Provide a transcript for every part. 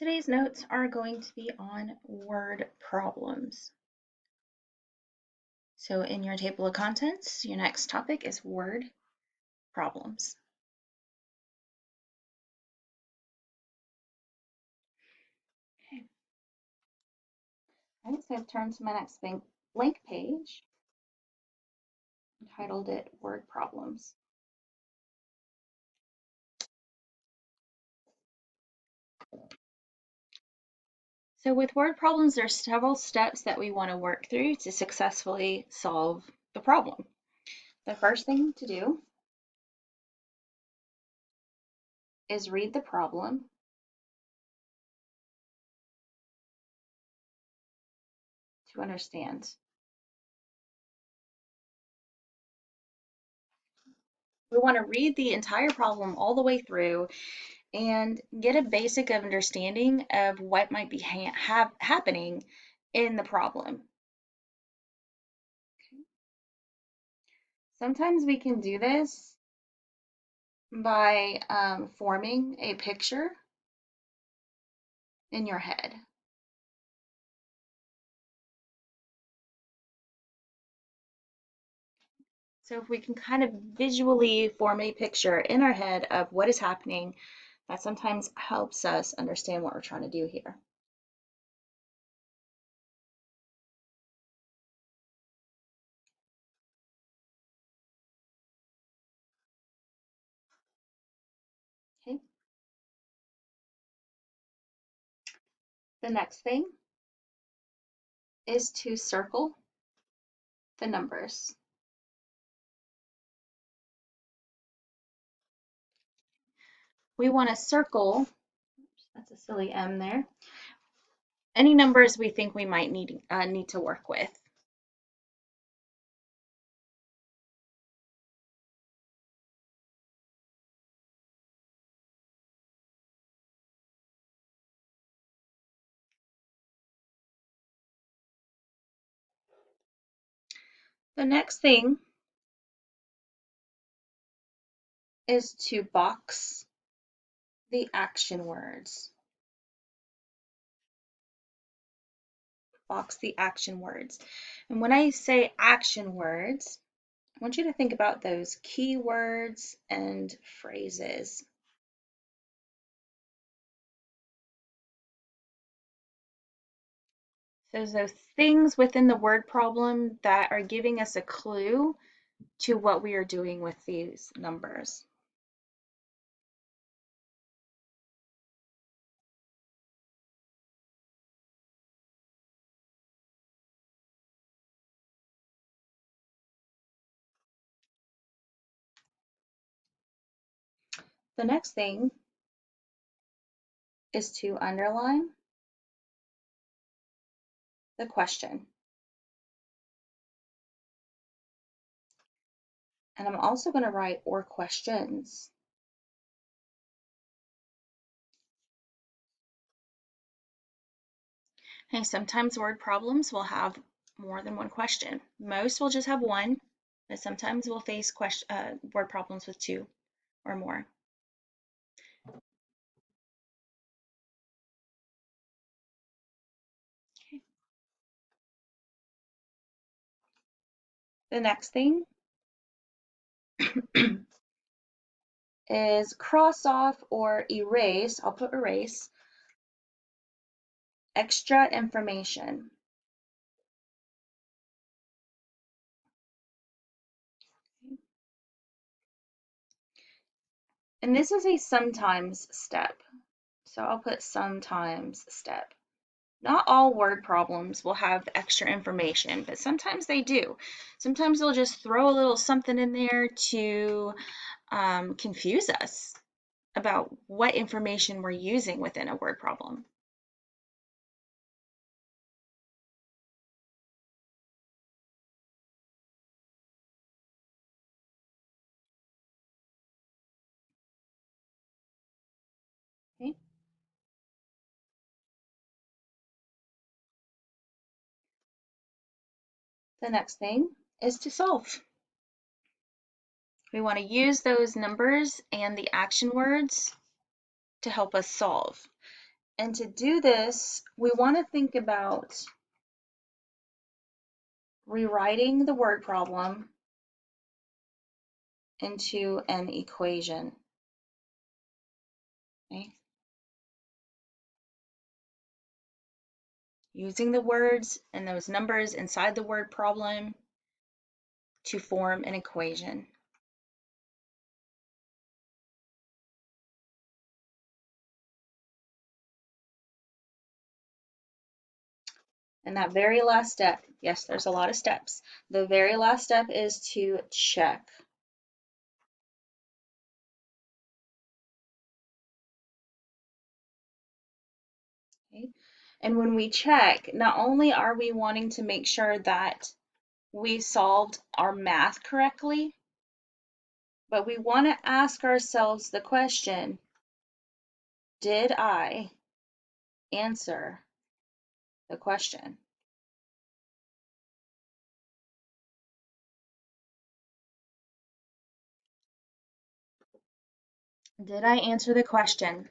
Today's notes are going to be on word problems. So in your table of contents, your next topic is word problems. Okay. All right, so I've turned to my next blank page and titled it Word Problems. So with word problems, there's several steps that we want to work through to successfully solve the problem. The first thing to do is read the problem to understand. We want to read the entire problem all the way through and get a basic understanding of what might be happening in the problem. Sometimes we can do this by forming a picture in your head. So if we can kind of visually form a picture in our head of what is happening, that sometimes helps us understand what we're trying to do here. Okay. The next thing is to circle the numbers. We want to circle, that's a silly M there, any numbers we think we might need to work with. The next thing is to box the action words. Box the action words. And when I say action words, I want you to think about those keywords and phrases. So those things within the word problem that are giving us a clue to what we are doing with these numbers. The next thing is to underline the question. And I'm also going to write or questions. Okay, sometimes word problems will have more than one question. Most will just have one, but sometimes we'll face word problems with two or more. Okay. The next thing is cross off or erase, I'll put erase, extra information. And this is a sometimes step. So I'll put sometimes step. Not all word problems will have extra information, but sometimes they do. Sometimes they'll just throw a little something in there to confuse us about what information we're using within a word problem. Okay. The next thing is to solve. We want to use those numbers and the action words to help us solve. And to do this, we want to think about rewriting the word problem into an equation. Okay? Using the words and those numbers inside the word problem to form an equation. And that very last step, yes, there's a lot of steps. The very last step is to check. Okay? And when we check, not only are we wanting to make sure that we solved our math correctly, but we want to ask ourselves the question, did I answer the question? Did I answer the question?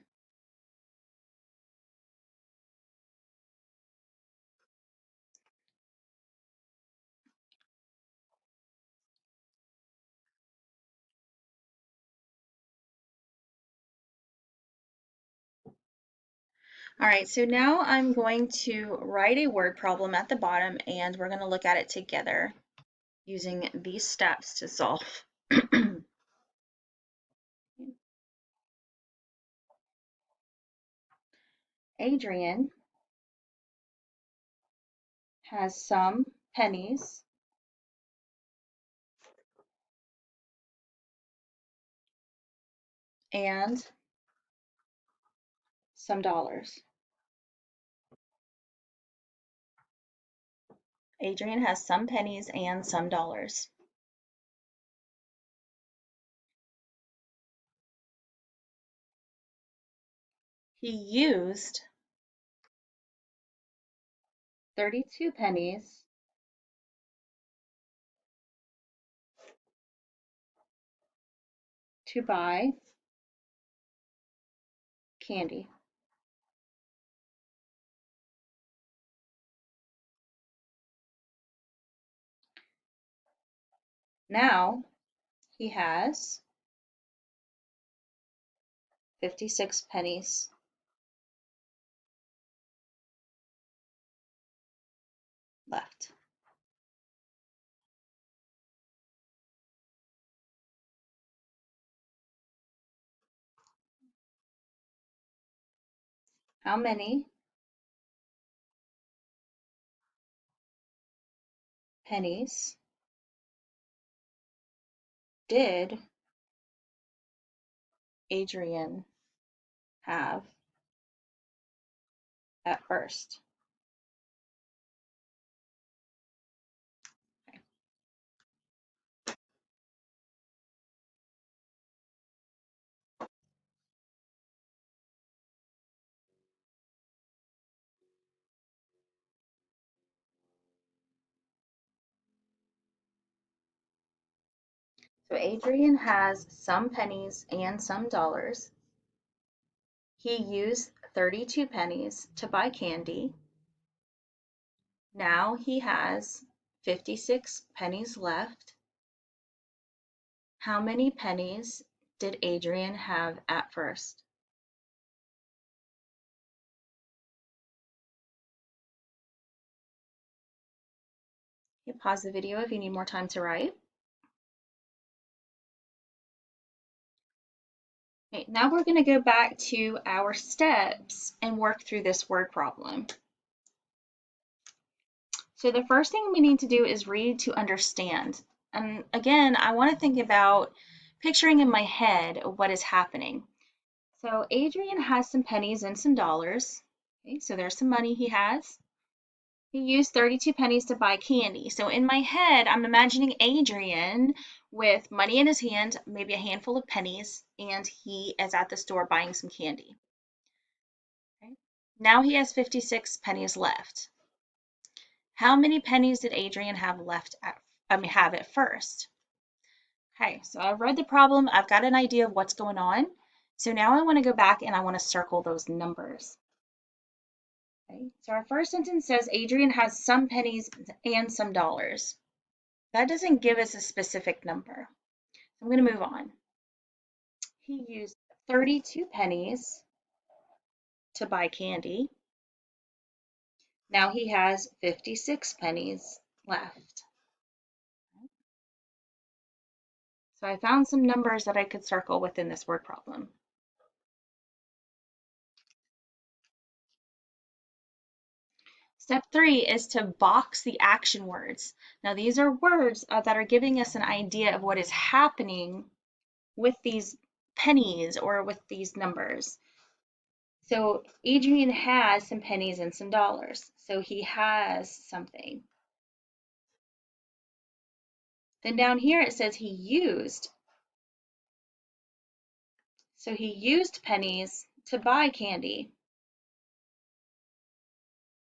All right, so now I'm going to write a word problem at the bottom and we're going to look at it together using these steps to solve. Adrian has some pennies and some dollars. Adrian has some pennies and some dollars. He used 32 pennies to buy candy. Now he has 56 pennies left. How many pennies did Adrian have at first? Okay. So Adrian has some pennies and some dollars. He used 32 pennies to buy candy. Now he has 56 pennies left. How many pennies did Adrian have at first? You pause the video if you need more time to write. Okay, now we're going to go back to our steps and work through this word problem. So the first thing we need to do is read to understand. And again, I want to think about picturing in my head what is happening. So Adrian has some pennies and some dollars. Okay, so there's some money he has. He used 32 pennies to buy candy. So in my head, I'm imagining Adrian with money in his hand, maybe a handful of pennies, and he is at the store buying some candy. Okay. Now he has 56 pennies left. How many pennies did Adrian have left have at first? Okay, so I've read the problem. I've got an idea of what's going on. So now I want to go back and I want to circle those numbers. Okay, so our first sentence says Adrian has some pennies and some dollars. That doesn't give us a specific number. I'm going to move on. He used 32 pennies to buy candy. Now he has 56 pennies left. So I found some numbers that I could circle within this word problem. Step 3 is to box the action words. Now these are words that are giving us an idea of what is happening with these pennies or with these numbers. So Adrian has some pennies and some dollars. So he has something. Then down here it says he used. So he used pennies to buy candy.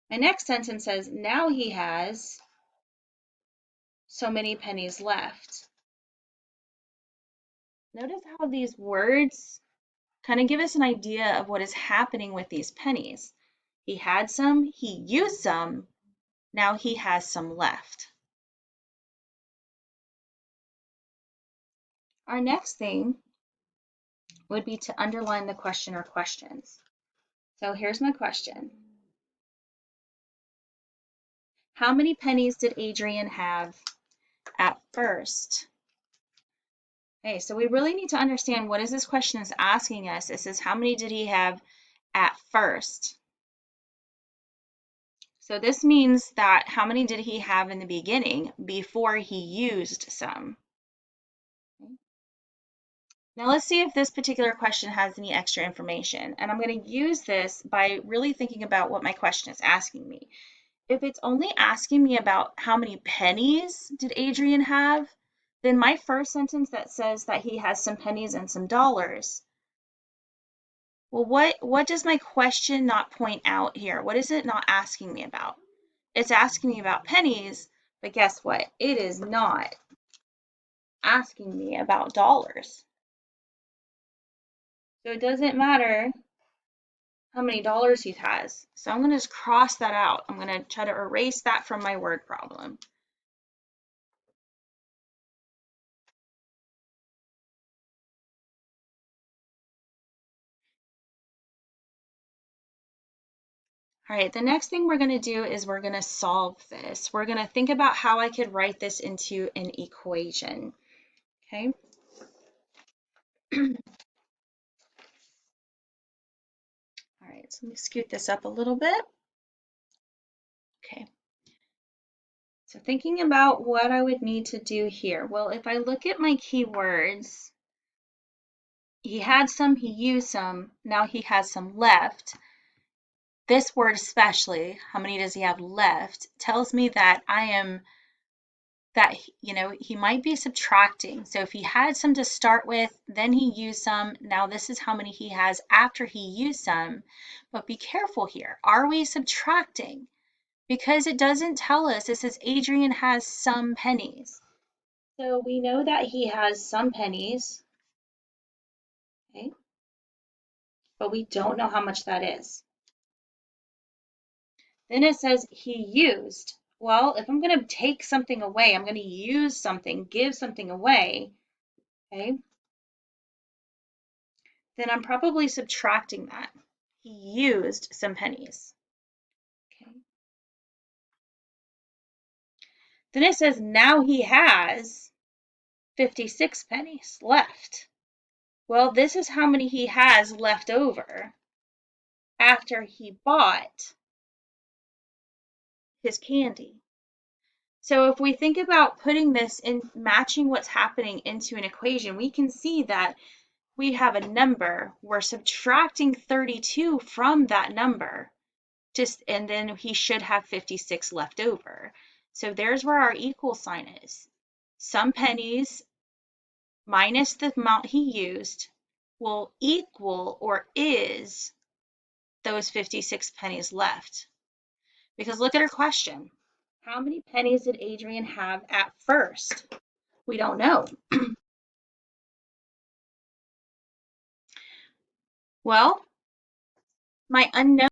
My next sentence says now he has so many pennies left. Notice how these words kind of give us an idea of what is happening with these pennies. He had some, he used some, now he has some left. Our next thing would be to underline the question or questions. So here's my question. How many pennies did Adrian have at first? Okay, so we really need to understand what is this question is asking us. It says, how many did he have at first? So this means that how many did he have in the beginning before he used some? Now let's see if this particular question has any extra information. And I'm going to use this by really thinking about what my question is asking me. If it's only asking me about how many pennies did Adrian have, then my first sentence that says that he has some pennies and some dollars, well, what does my question not point out here? What is it not asking me about? It's asking me about pennies, but guess what? It is not asking me about dollars. So it doesn't matter how many dollars he has. So I'm going to just cross that out. I'm going to try to erase that from my word problem. All right, the next thing we're going to do is we're going to solve this. We're going to think about how I could write this into an equation. Okay. All right, so let me scoot this up a little bit. Okay. So thinking about what I would need to do here. Well, if I look at my keywords, he had some, he used some, now he has some left. This word especially, how many does he have left, tells me that he might be subtracting. So if he had some to start with, then he used some. Now this is how many he has after he used some. But be careful here. Are we subtracting? Because it doesn't tell us. It says Adrian has some pennies. So we know that he has some pennies, okay? But we don't know how much that is. Then it says he used. Well, if I'm going to take something away, I'm going to use something, give something away, okay? Then I'm probably subtracting that. He used some pennies. Okay. Then it says now he has 56 pennies left. Well, this is how many he has left over after he bought his candy. So if we think about putting this in, matching what's happening into an equation, we can see that we have a number. We're subtracting 32 from that number, and then he should have 56 left over. So there's where our equal sign is. Some pennies minus the amount he used will equal or is those 56 pennies left. Because look at her question. How many pennies did Adrian have at first? We don't know. Well, my unknown